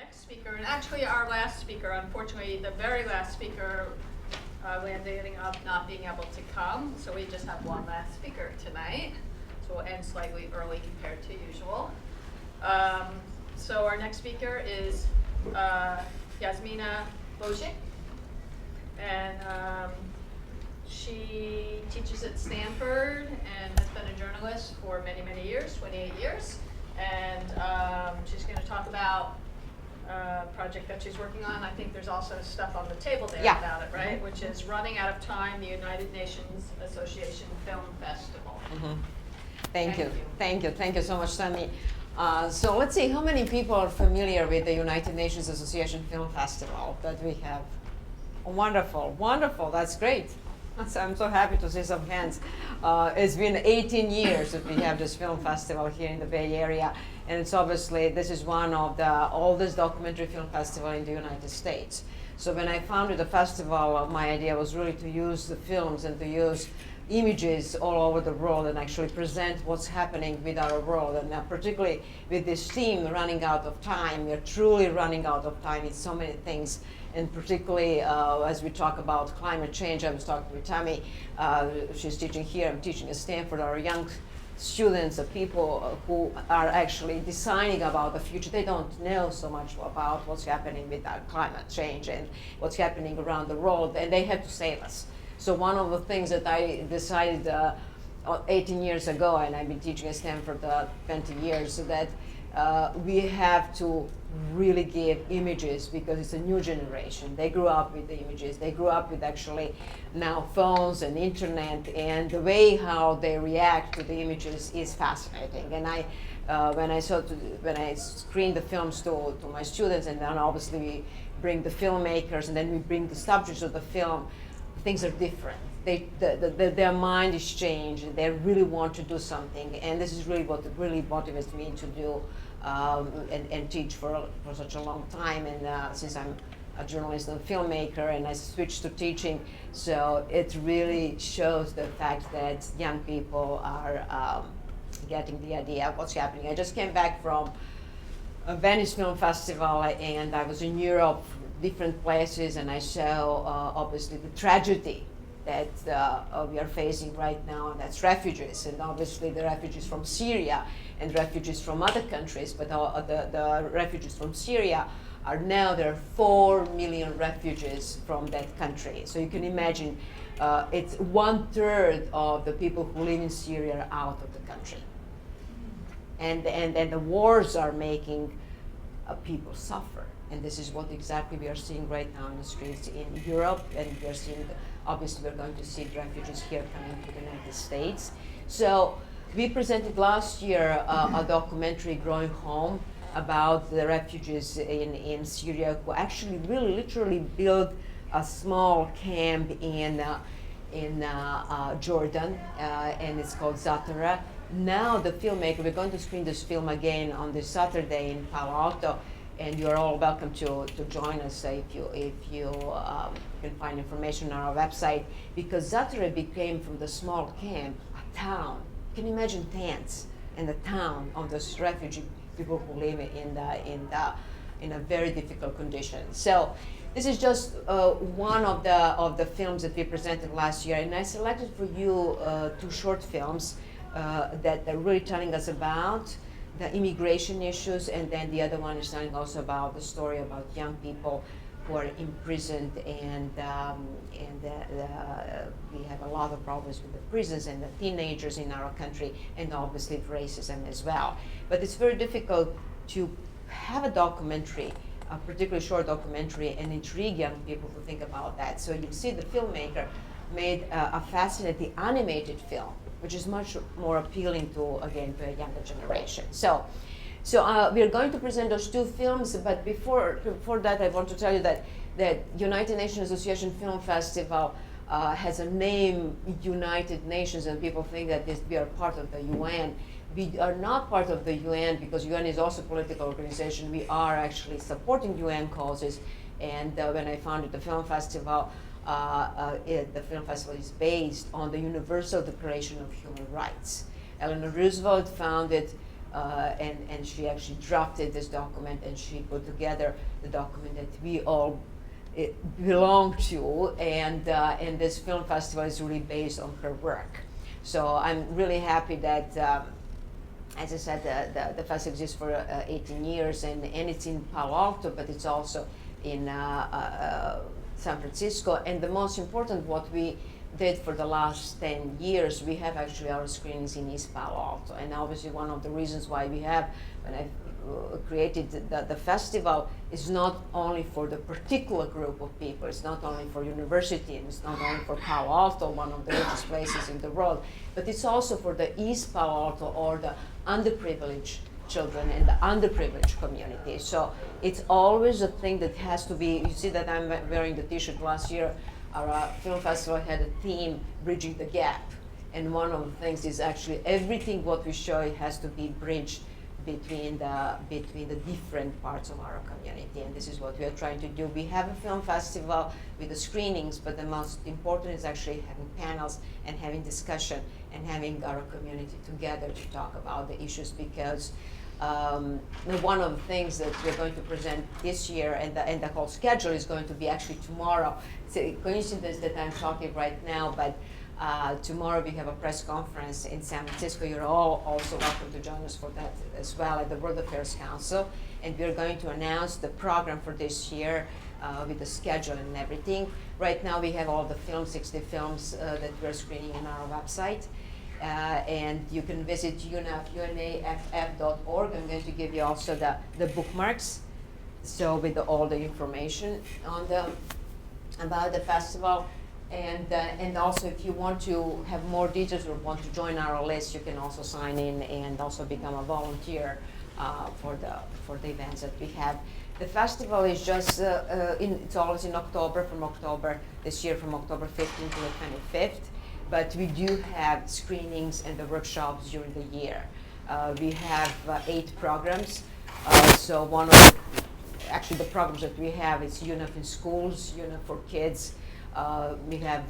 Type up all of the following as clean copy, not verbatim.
next speaker, and actually our last speaker, unfortunately, the very last speaker ended up not being able to come, so we just have one last speaker tonight. So we'll end slightly early compared to usual. So our next speaker is Jasmina Bojic, and she teaches at Stanford and has been a journalist for many, many years, 28 years. And she's going to talk about a project that she's working on. I think there's also stuff on the table there about it, right? Which is Running Out of Time, the United Nations Association Film Festival. Thank you so much, Sammy. So let's see, how many people are familiar with the United Nations Association Film Festival that we have? Wonderful, that's great. I'm so happy to see some hands. It's been 18 years that we have this film festival here in the Bay Area, and it's obviously, this is one of the oldest documentary film festival in the United States. So when I founded the festival, my idea was really to use the films and to use images all over the world and actually present what's happening with our world. And particularly with this theme, running out of time, we're truly running out of time in so many things. And particularly as we talk about climate change, I was talking with Tammy, she's teaching here, I'm teaching at Stanford, our young students, people who are actually deciding about the future. They don't know so much about what's happening with our climate change and what's happening around the world, and they have to save us. So one of the things that I decided 18 years ago, and I've been teaching at Stanford 20 years, so that we have to really give images because it's a new generation. They grew up with the images. They grew up with actually now phones and internet, and the way how they react to the images is fascinating. And when I screen the films to my students, and then obviously we bring the filmmakers, and then we bring the subjects of the film, things are different. Their mind is changed. They really want to do something, and this is really what really motivates me to do and teach for such a long time. And since I'm a journalist and a filmmaker, and I switched to teaching, so it really shows the fact that young people are getting the idea of what's happening. I just came back from a Venice Film Festival, and I was in Europe, different places, and I saw obviously the tragedy that we are facing right now, and that's refugees, and obviously the refugees from Syria and refugees from other countries, but the refugees from Syria are now, there are 4 million refugees from that country. So you can imagine it's 1/3 of the people who live in Syria are out of the country. And the wars are making people suffer. And this is what exactly we are seeing right now in the streets in Europe, and we are seeing, obviously we're going to see refugees here coming to the United States. So we presented last year a documentary, Growing Home, about the refugees in Syria who actually really literally built a small camp in Jordan, and it's called Zatara. Now the filmmaker, we're going to screen this film again on this Saturday in Palo Alto, and you're all welcome to join us if you can find information on our website, because Zatara became, from the small camp, a town. Can you imagine tents in the town of those refugee people who live in a very difficult condition? So this is just one of the films that we presented last year, and I selected for you 2 short films that are really telling us about the immigration issues, and then the other one is telling also about the story about young people who are imprisoned, and we have a lot of problems with the prisons and the teenagers in our country, and obviously racism as well. But it's very difficult to have a documentary, a particularly short documentary, and intrigue young people to think about that. So you see the filmmaker made a fascinating animated film, which is much more appealing to a younger generation. So we are going to present those 2 films, but before that, I want to tell you that United Nations Association Film Festival has a name, United Nations, and people think that we are part of the UN. We are not part of the UN because UN is also a political organization. We are actually supporting UN causes, and when I founded the film festival, the film festival is based on the Universal Declaration of Human Rights. Eleanor Roosevelt founded and she actually drafted this document, and she put together the document that we all belong to, and this film festival is really based on her work. So I'm really happy that, as I said, the festival exists for 18 years, and it's in Palo Alto, but it's also in San Francisco. And the most important, what we did for the last 10 years, we have actually our screenings in East Palo Alto. And obviously one of the reasons why we have, when I created the festival, is not only for the particular group of people, it's not only for university, and it's not only for Palo Alto, one of the richest places in the world, but it's also for the East Palo Alto, or the underprivileged children and the underprivileged community. So it's always a thing that has to be, you see that I'm wearing the t-shirt. Last year, our film festival had a theme, Bridging the Gap. And one of the things is actually everything what we show has to be bridged between the different parts of our community, and this is what we are trying to do. We have a film festival with the screenings, but the most important is actually having panels and having discussion and having our community together to talk about the issues, because one of the things that we're going to present this year, and the whole schedule is going to be actually tomorrow. It's a coincidence that I'm talking right now, but tomorrow we have a press conference in San Francisco. You're all also welcome to join us for that as well, at the World Affairs Council. And we're going to announce the program for this year with the schedule and everything. Right now we have all the films, 60 films that we're screening on our website. And you can visit unaff.org. I'm going to give you also the bookmarks, so with all the information on about the festival. And also, if you want to have more details or want to join our list, you can also sign in and also become a volunteer for the events that we have. The festival is just it's always in October, this year from October 15th to the 25th. But we do have screenings and the workshops during the year. We have 8 programs. So one of the programs that we have is UNAF in schools, UNAF for kids. We have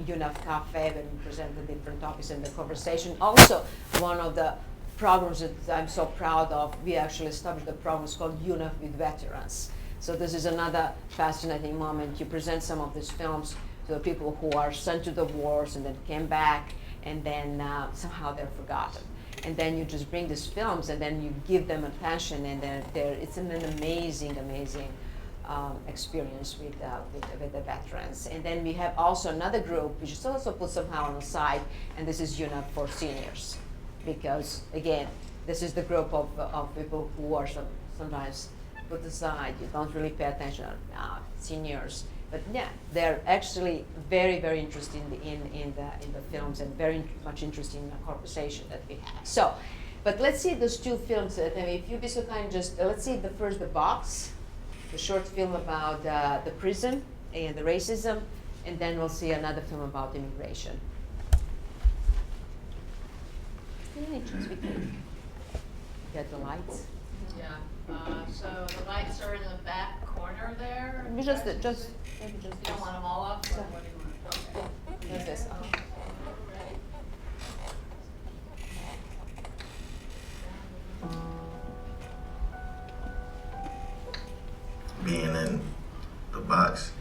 UNAF Cafe, when we present the different topics in the conversation. Also, one of the programs that I'm so proud of, we actually established a program called UNAF with Veterans. So this is another fascinating moment. You present some of these films to the people who are sent to the wars and then came back, and then somehow they're forgotten. And then you just bring these films, and then you give them attention, and then it's an amazing experience with the veterans. And then we have also another group, which is also put somehow on the side, and this is UNAP for seniors. Because, again, this is the group of people who are sometimes put aside. You don't really pay attention to seniors. But yeah, they're actually very, very interested in the films, and very much interested in the conversation that we have. So, but let's see those 2 films. If you'd be so kind, just let's see the box, the short film about the prison and the racism, and then we'll see another film about immigration. Any chance we can get the lights? Yeah. So the lights are in the back corner there. We just maybe just. You don't want them all up, or what do you want? Okay. Like this. Being in the box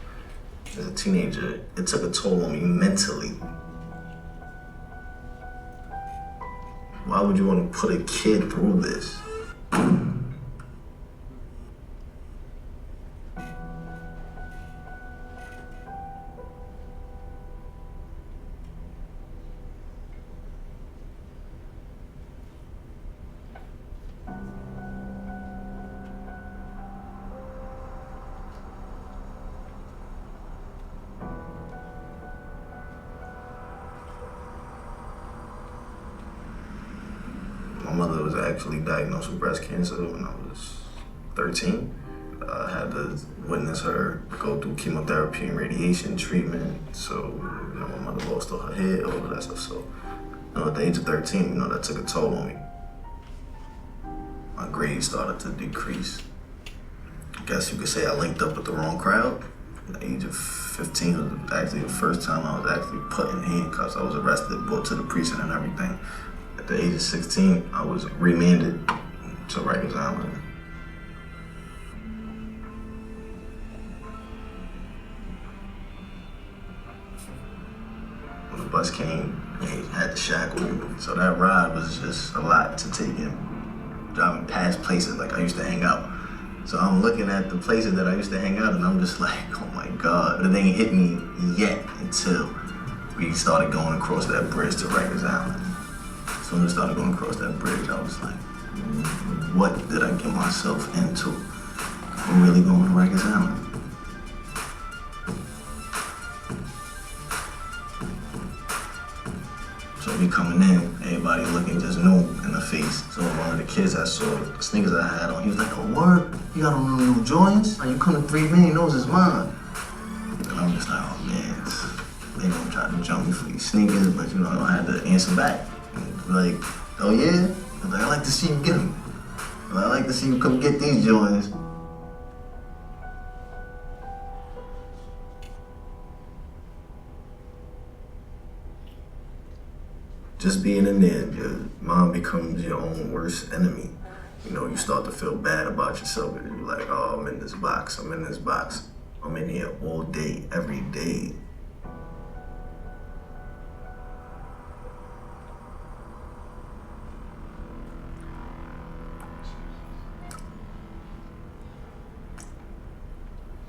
as a teenager, it took a toll on me mentally. Why would you want to put a kid through this? My mother was actually diagnosed with breast cancer when I was 13. I had to witness her go through chemotherapy and radiation treatment. So, my mother lost all her hair, all of that stuff. So, at the age of 13, that took a toll on me. My grades started to decrease. I guess you could say I linked up with the wrong crowd. At the age of 15 was actually the first time I was actually put in handcuffs. I was arrested, brought to the precinct and everything. At the age of 16, I was remanded to Rikers Island. When the bus came, they had to shackle you. So that ride was just a lot to take in. Driving past places like I used to hang out. So I'm looking at the places that I used to hang out and I'm just like, oh my God. But it ain't hit me yet until we started going across that bridge to Rikers Island. So when we started going across that bridge, I was like, what did I get myself into? I'm really going to Rikers Island. So we coming in, everybody looking just new in the face. So one of the kids I saw, the sneakers I had on, he was like, oh word, you got on new joints? Like, you come to 3 million, those is mine. And I'm just like, oh man, they gonna try to jump me for these sneakers, but you know, I had to answer back. Like, oh yeah? I was like, I like to see you get them. I like to see you come get these joints. Just being in there, your mom becomes your own worst enemy. You know, you start to feel bad about yourself. You're like, oh, I'm in this box, I'm in this box. I'm in here all day, every day.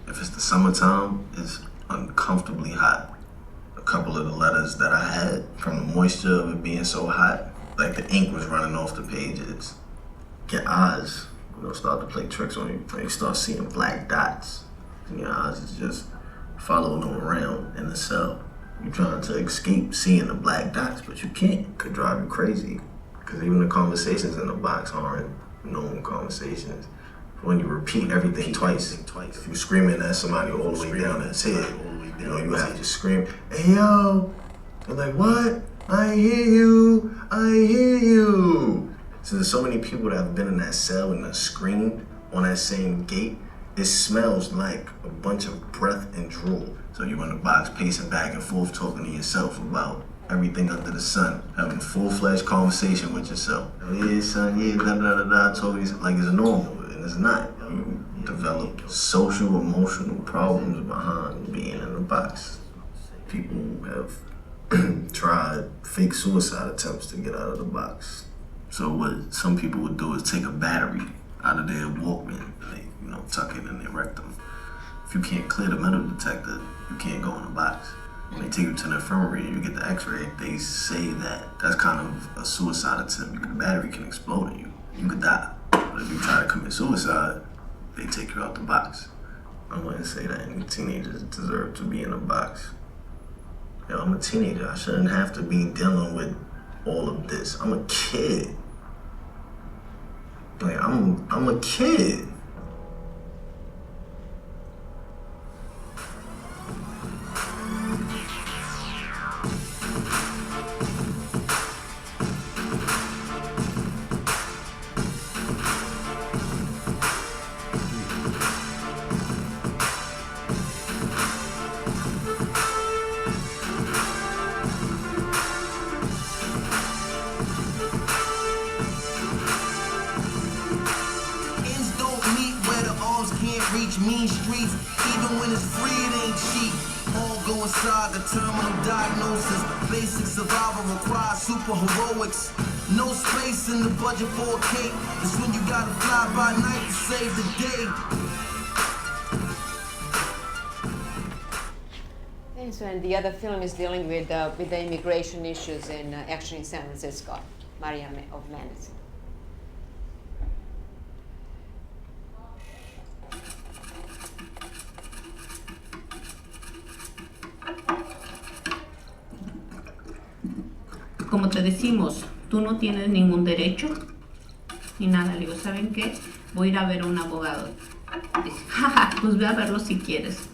If it's the summertime, it's uncomfortably hot. A couple of the letters that I had from the moisture of it being so hot, like the ink was running off the pages. Your eyes, you know, start to play tricks on you. Like you start seeing black dots. And your eyes is just following them around in the cell. You're trying to escape seeing the black dots, but you can't. It could drive you crazy. Because even the conversations in the box aren't known conversations. When you repeat everything twice, if you're screaming at somebody all the way down their head, you know, you have to scream, hey yo! They're like, what? I hear you, I hear you. So there's so many people that have been in that cell and that screamed on that same gate, it smells like a bunch of breath and drool. So you're in the box pacing back and forth talking to yourself about everything under the sun, having a full-fledged conversation with yourself. Yeah, son, yeah, da da da da, totally like it's normal. It's not. You develop social, emotional problems behind being in the box. People have tried fake suicide attempts to get out of the box. So what some people would do is take a battery out of their Walkman, they, you know, tuck it in their rectum. If you can't clear the metal detector, you can't go in the box. When they take you to the infirmary and you get the x-ray, they say that that's kind of a suicide attempt because the battery can explode in you. You could die. But if you try to commit suicide, they take you out the box. I wouldn't say that any teenagers deserve to be in a box. Yo, I'm a teenager. I shouldn't have to be dealing with all of this. I'm a kid. Like, I'm a kid. Mean streets, even when it's free, it ain't cheap. All go inside the terminal diagnosis. Basic survival requires super heroics. No space in the budget for a cake. It's when you gotta fly by night to save the day. And so, and the other film is dealing with the immigration issues in actually in San Francisco, Maria of Venice. Como te decimos, tú no tienes ningún derecho ni nada. Le digo, ¿saben qué? Voy a ir a ver a un abogado. Dice, jaja, pues ve a verlo si quieres.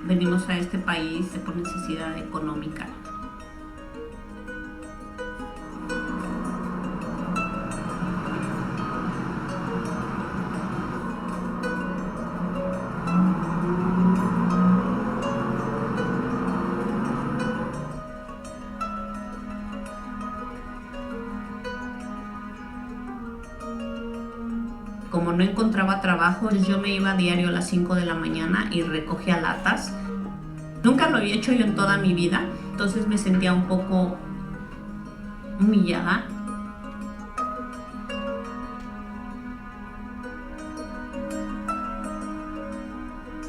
Venimos a este país por necesidad económica. como no encontraba trabajo, yo me iba a diario a las 5 de la mañana y recogía latas. Nunca lo había hecho yo en toda mi vida, entonces me sentía un poco humillada.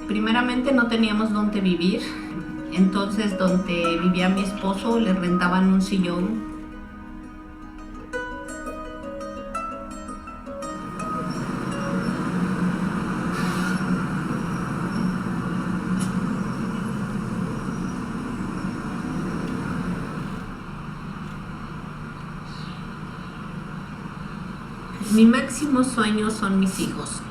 Primeramente no teníamos dónde vivir, entonces donde vivía mi esposo le rentaban un sillón. Mi máximo sueño son mis hijos.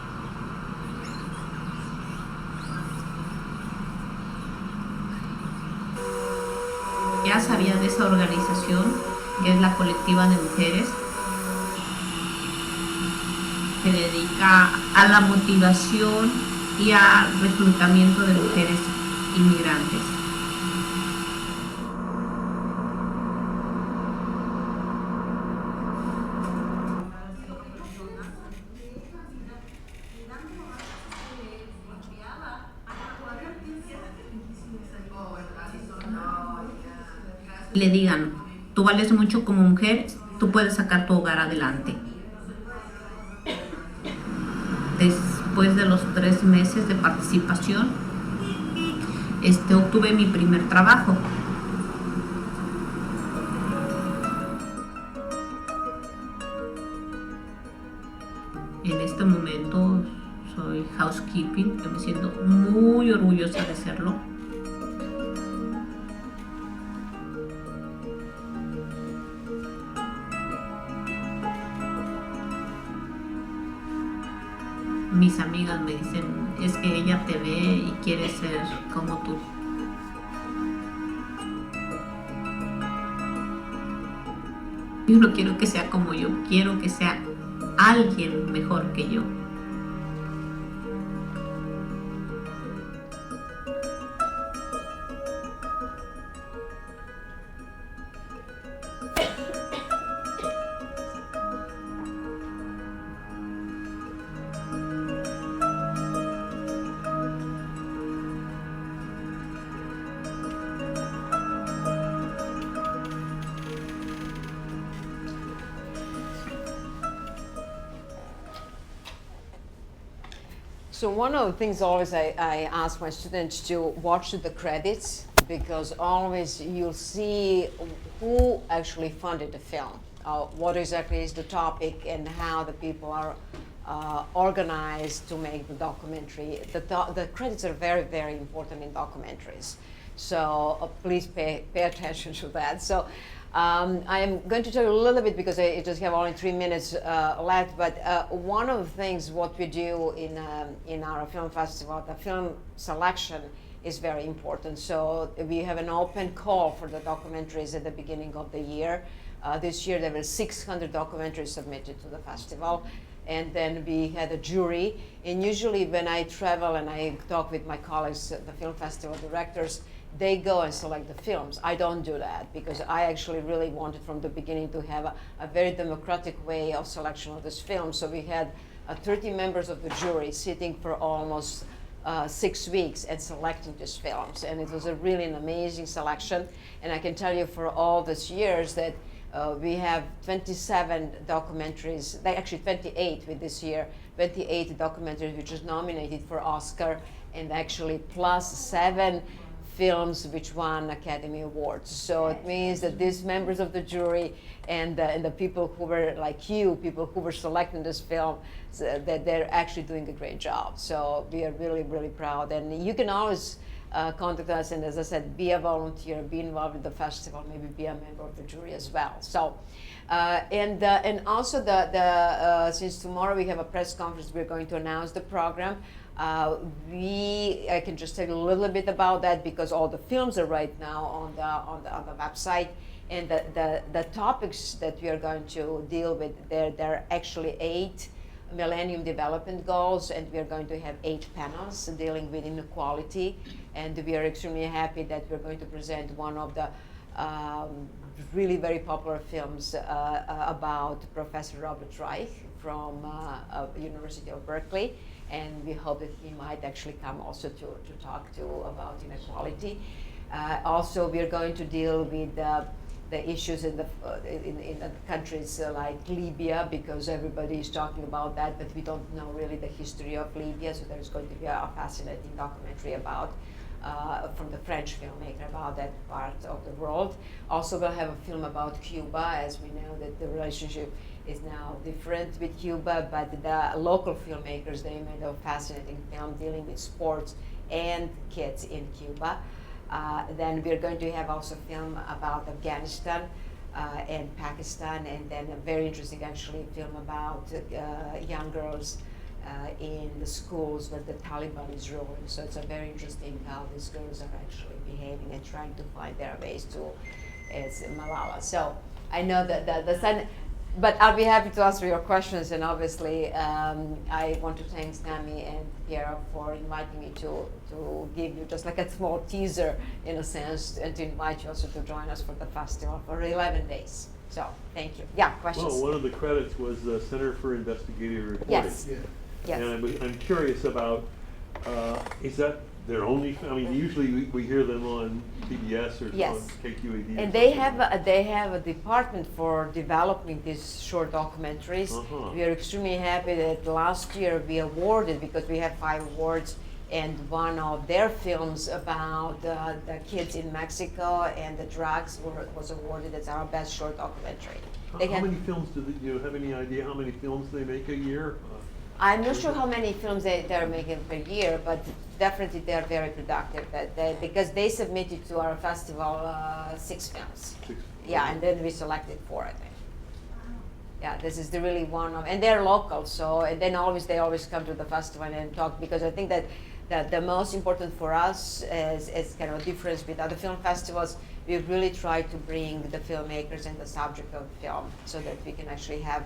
Ya sabía de esa organización, que es la colectiva de mujeres, que se dedica a la motivación y al reclutamiento de mujeres inmigrantes. Le digan, tú vales mucho como mujer, tú puedes sacar tu hogar adelante. Después de los 3 meses de participación, obtuve mi primer trabajo. En este momento soy housekeeping, que me siento muy orgullosa de serlo. Mis amigas me dicen, es que ella te ve y quiere ser como tú. Yo no quiero que sea como yo, quiero que sea alguien mejor que yo. So one of the things always I ask my students to watch the credits, because always you'll see who actually funded the film, what exactly is the topic, and how the people are organized to make the documentary. The credits are very, very important in documentaries. So please pay attention to that. So I am going to tell you a little bit, because I just have only 3 minutes left, but one of the things what we do in our film festival, the film selection is very important. So we have an open call for the documentaries at the beginning of the year. This year there were 600 documentaries submitted to the festival. And then we had a jury. And usually when I travel and I talk with my colleagues, the film festival directors, they go and select the films. I don't do that, because I actually really wanted from the beginning to have a very democratic way of selection of this film. So we had 30 members of the jury sitting for almost 6 weeks and selecting these films. And it was a really an amazing selection. And I can tell you for all these years that we have 27 documentaries, actually 28 with this year, 28 documentaries which is nominated for Oscar, and actually plus 7 films which won Academy Awards. So it means that these members of the jury and the people who were like you, people who were selecting this film, that they're actually doing a great job. So we are really, really proud. And you can always contact us, and as I said, be a volunteer, be involved with the festival, maybe be a member of the jury as well. So, and also since tomorrow we have a press conference, we're going to announce the program. I can just tell you a little bit about that, because all the films are right now on the website, and the topics that we are going to deal with, there are actually 8 Millennium Development Goals, and we are going to have 8 panels dealing with inequality. And we are extremely happy that we're going to present one of the really very popular films about Professor Robert Reich from University of Berkeley, and we hope that he might actually come also to talk to about inequality. Also, we are going to deal with the issues in the countries like Libya, because everybody is talking about that, but we don't know really the history of Libya. So there's going to be a fascinating documentary about from the French filmmaker about that part of the world. Also, we'll have a film about Cuba, as we know that the relationship is now different with Cuba, but the local filmmakers, they made a fascinating film dealing with sports and kids in Cuba. Then we're going to have also a film about Afghanistan and Pakistan, and then a very interesting actually film about young girls in the schools where the Taliban is ruling. So it's a very interesting how these girls are actually behaving and trying to find their ways to as Malala. So I know that the sun, but I'll be happy to answer your questions. And obviously, I want to thank Nami and Piera for inviting me to give you just like a small teaser, in a sense, and to invite you also to join us for the festival for 11 days. So thank you. Yeah, questions? Well, one of the credits was the Center for Investigative Reporting. Yes. Yeah. Yes. And I'm curious about, is that their only, I mean, usually we hear them on PBS or Yes. on KQAD. And they have a department for developing these short documentaries. Uh-huh. We are extremely happy that last year we awarded, because we have 5 awards, and one of their films about the kids in Mexico and the drugs was awarded as our best short documentary. They How had- many films do you have any idea how many films they make a year? I'm not sure how many films they're making per year, but definitely they're very productive. Because they submitted to our festival 6 films. 6? Yeah, and then we selected 4, I think. Yeah, this is the really one of, and they're local, so, and then they always come to the festival and talk, because I think that the most important for us is kind of a difference with other film festivals. We really try to bring the filmmakers and the subject of film so that we can actually have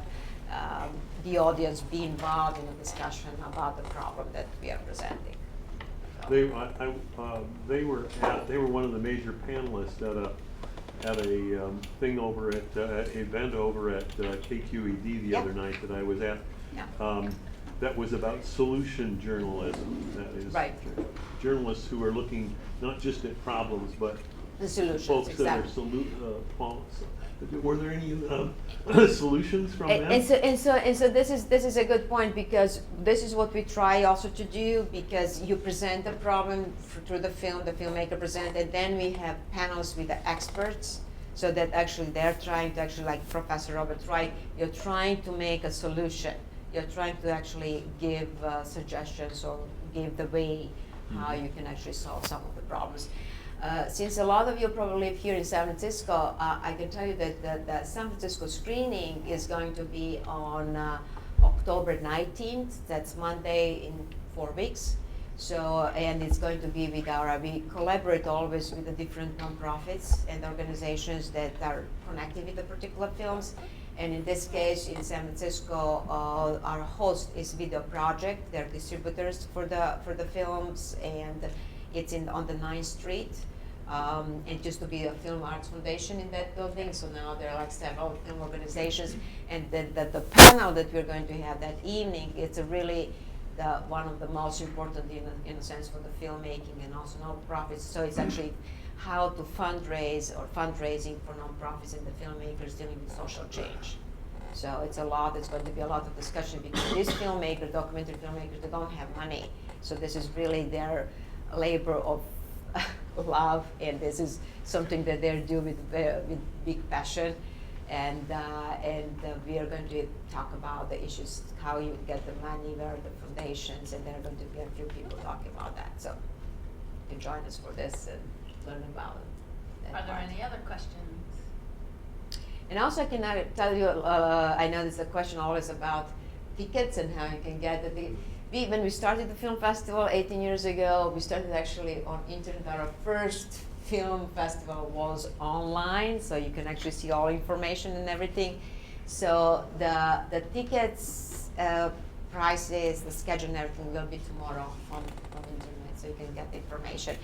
the audience be involved in a discussion about the problem that we are presenting. So. They were one of the major panelists at a thing over at event over at KQED the other night that I was at. Yeah. That was about solution journalism. That is, Right. journalists who are looking not just at problems but The solutions, folks exactly. that are were there any solutions from them? And so this is a good point, because this is what we try also to do, because you present the problem through the film, the filmmaker present, and then we have panels with the experts, so that actually they're trying to actually, like Professor Robert Wright, you're trying to make a solution. You're trying to actually give suggestions or give the way how you can actually solve some of the problems. Since a lot of you probably live here in San Francisco, I can tell you that the San Francisco screening is going to be on October 19th. That's Monday in 4 weeks. So, and it's going to be with we collaborate always with the different nonprofits and organizations that are connected with the particular films. And in this case, in San Francisco, our host is Video Project. They're distributors for the films, and it's on the 9th Street. It used to be a Film Arts Foundation in that building, so now there are like several film organizations. And then the panel that we're going to have that evening, it's really one of the most important in a sense for the filmmaking and also nonprofits. So it's actually how to fundraising for nonprofits and the filmmakers dealing with social change. So it's going to be a lot of discussion, because these filmmakers, documentary filmmakers, they don't have money. So this is really their labor of love, and this is something that they're doing with big passion. And we are going to talk about the issues, how you get the money, where are the foundations, and there are going to be a few people talking about that. So you can join us for this and learn about it. Are there any other questions? And also I can tell you, I know there's a question always about tickets and how you can get the ticket. When we started the film festival 18 years ago, we started actually on internet. Our first film festival was online, so you can actually see all information and everything. So the tickets, prices, the schedule and everything will be tomorrow on internet, so you can get the information.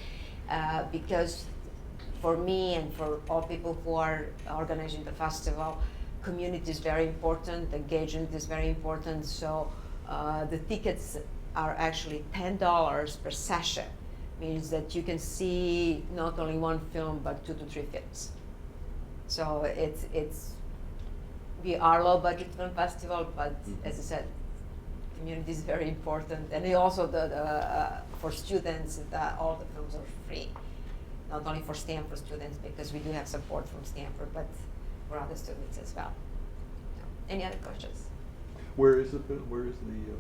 Because for me and for all people who are organizing the festival, community is very important, engagement is very important. So the tickets are actually $10 per session, means that you can see not only one film but 2 to 3 films. So we are low budget film festival, but as I said, community is very important, and also for students, all the films are free, not only for Stanford students because we do have support from Stanford, but for other students as well. Any other questions? Where is the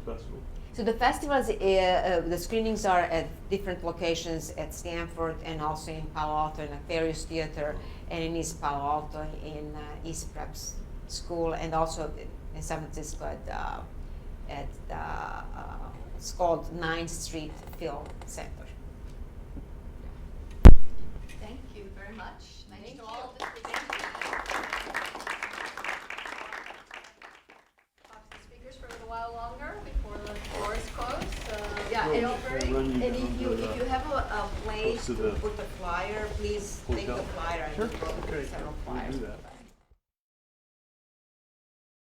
festival? So the festivals, the screenings are at different locations at Stanford and also in Palo Alto in Aquarius Theater and in East Palo Alto in East Prep School, and also in San Francisco at it's called 9th Street Film Center. Thank you very much. Thanks Thank to you. all of the presenters. Talk to the speakers for a little while longer before the floor is closed. Yeah, Well, and we'll very, run you And down if you to have a place to to the put the flyer, please take the hotel. flyer. I Sure, brought okay, several we'll flyers. do that.